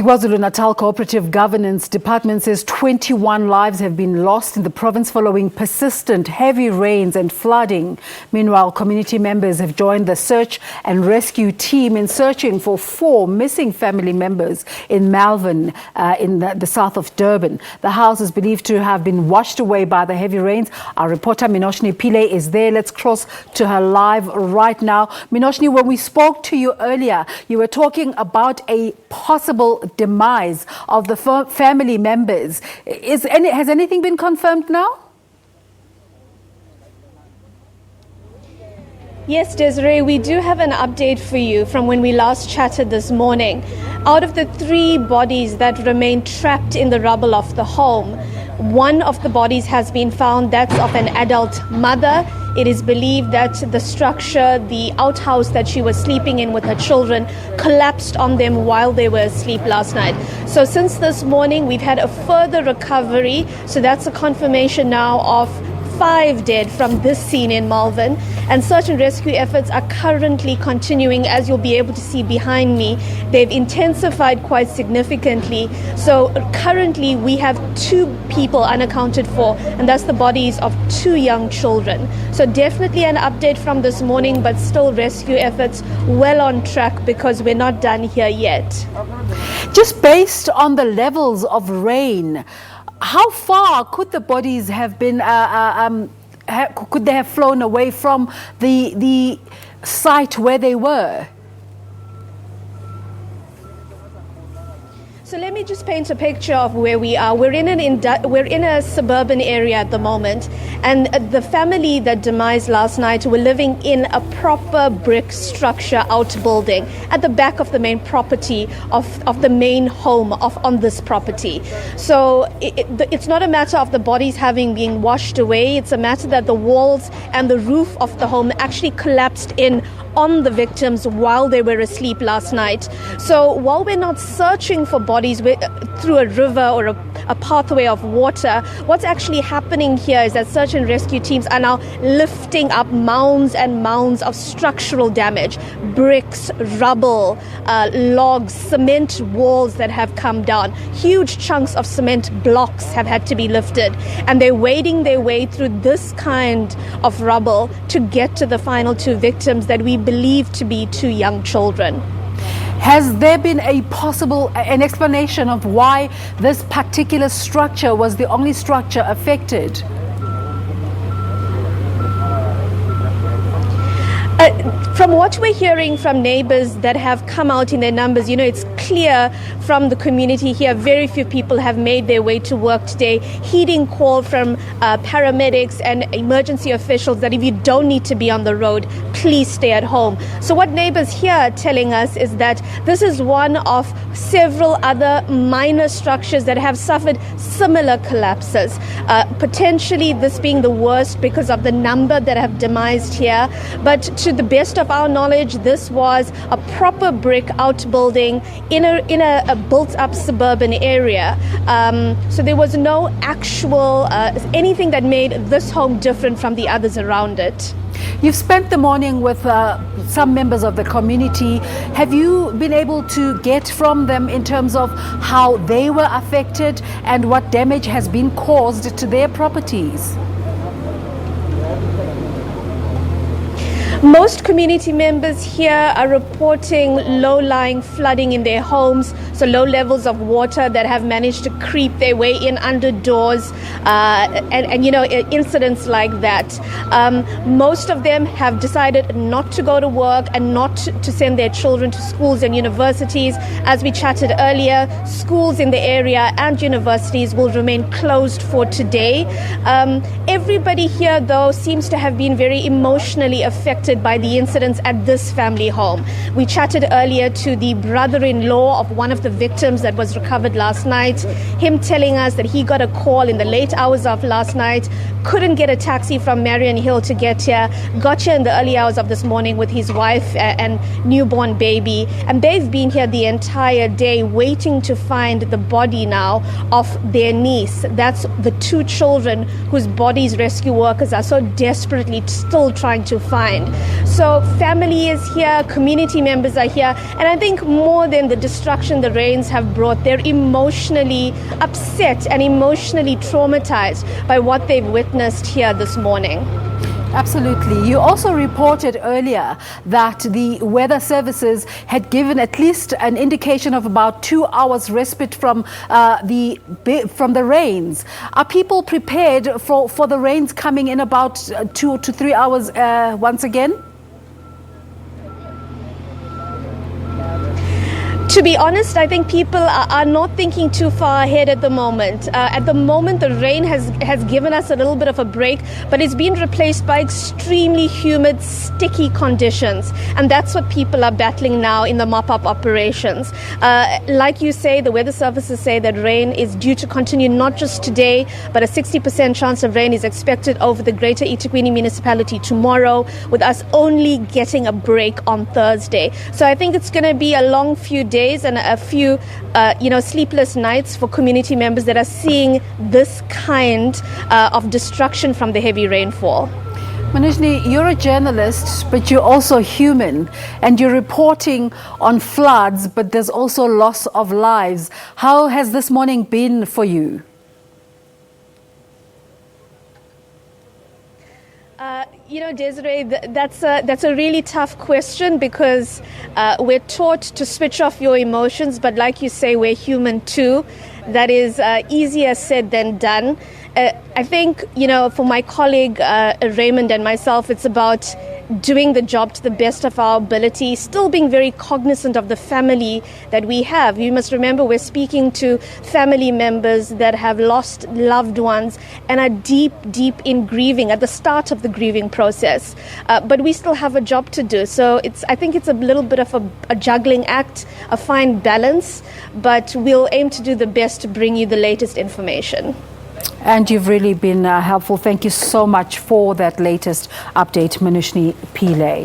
Kwazulu-Natal Cooperative Governance Department says 21 lives have been lost in the province following persistent heavy rains and flooding. Meanwhile, community members have joined the search and rescue team in searching for 4 missing family members in Malven, in the south of Durban. The house is believed to have been washed away by the heavy rains. Our reporter Minoshni Pillay is there. Let's cross to her live right now. Minoshni, when we spoke to you earlier, you were talking about a possible demise of the family members. Has anything been confirmed now? Yes, Desiree, we do have an update for you from when we last chatted this morning. Out of the 3 bodies that remain trapped in the rubble of the home, 1 of the bodies has been found. That's of an adult mother. It is believed that the structure, the outhouse that she was sleeping in with her children, collapsed on them while they were asleep last night. So since this morning, we've had a further recovery. So that's a confirmation now of 5 dead from this scene in Malven, and search and rescue efforts are currently continuing. As you'll be able to see behind me, they've intensified quite significantly. So currently we have 2 people unaccounted for, and that's the bodies of 2 young children. So definitely an update from this morning, but still rescue efforts well on track because we're not done here yet. Just based on the levels of rain, how far could the bodies have been, could they have flown away from the site where they were? So let me just paint a picture of where we are. We're in a suburban area at the moment, and the family that demised last night were living in a proper brick structure outbuilding at the back of the main property of the main home on this property. So it's not a matter of the bodies having been washed away. It's a matter that the walls and the roof of the home actually collapsed in on the victims while they were asleep last night. So while we're not searching for bodies through a river or a pathway of water, what's actually happening here is that search and rescue teams are now lifting up mounds and mounds of structural damage, bricks, rubble, logs, cement walls that have come down. Huge chunks of cement blocks have had to be lifted, and they're wading their way through this kind of rubble to get to the final 2 victims that we believe to be 2 young children. Has there been an explanation of why this particular structure was the only structure affected? From what we're hearing from neighbors that have come out in their numbers, it's clear from the community here, very few people have made their way to work today, heeding call from paramedics and emergency officials that if you don't need to be on the road, please stay at home. So what neighbors here are telling us is that this is one of several other minor structures that have suffered similar collapses. Potentially this being the worst because of the number that have demised here. But to the best of our knowledge, this was a proper brick outbuilding in a built-up suburban area. So there was no actual anything that made this home different from the others around it. You've spent the morning with some members of the community. Have you been able to get from them in terms of how they were affected and what damage has been caused to their properties? Most community members here are reporting low-lying flooding in their homes, so low levels of water that have managed to creep their way in under doors, and incidents like that. Most of them have decided not to go to work and not to send their children to schools and universities. As we chatted earlier, schools in the area and universities will remain closed for today. Everybody here, though, seems to have been very emotionally affected by the incidents at this family home. We chatted earlier to the brother-in-law of one of the victims that was recovered last night, him telling us that he got a call in the late hours of last night, couldn't get a taxi from Marion Hill to get here, got here in the early hours of this morning with his wife and newborn baby, and they've been here the entire day waiting to find the body now of their niece. That's the 2 children whose bodies rescue workers are so desperately still trying to find. So family is here, community members are here, and I think more than the destruction, the rains have brought, they're emotionally upset and emotionally traumatized by what they've witnessed here this morning. Absolutely. You also reported earlier that the weather services had given at least an indication of about 2 hours respite from the rains. Are people prepared for the rains coming in about 2 to 3 hours once again? To be honest, I think people are not thinking too far ahead at the moment. At the moment, the rain has given us a little bit of a break, but it's been replaced by extremely humid, sticky conditions. And that's what people are battling now in the mop-up operations. Like you say, the weather services say that rain is due to continue not just today, but a 60% chance of rain is expected over the greater eThekwini municipality tomorrow, with us only getting a break on Thursday. So I think it's going to be a long few days and a few, sleepless nights for community members that are seeing this kind of destruction from the heavy rainfall. Minoshni, you're a journalist, but you're also human, and you're reporting on floods, but there's also loss of lives. How has this morning been for you? Desiree, that's a really tough question because we're taught to switch off your emotions, but like you say, we're human too. That is easier said than done. I think, for my colleague Raymond and myself, it's about doing the job to the best of our ability, still being very cognizant of the family that we have. You must remember we're speaking to family members that have lost loved ones and are deep, deep in grieving, at the start of the grieving process. But we still have a job to do. So I think it's a little bit of a juggling act, a fine balance, but we'll aim to do the best to bring you the latest information. And you've really been helpful. Thank you so much for that latest update, Minoshni Pillay.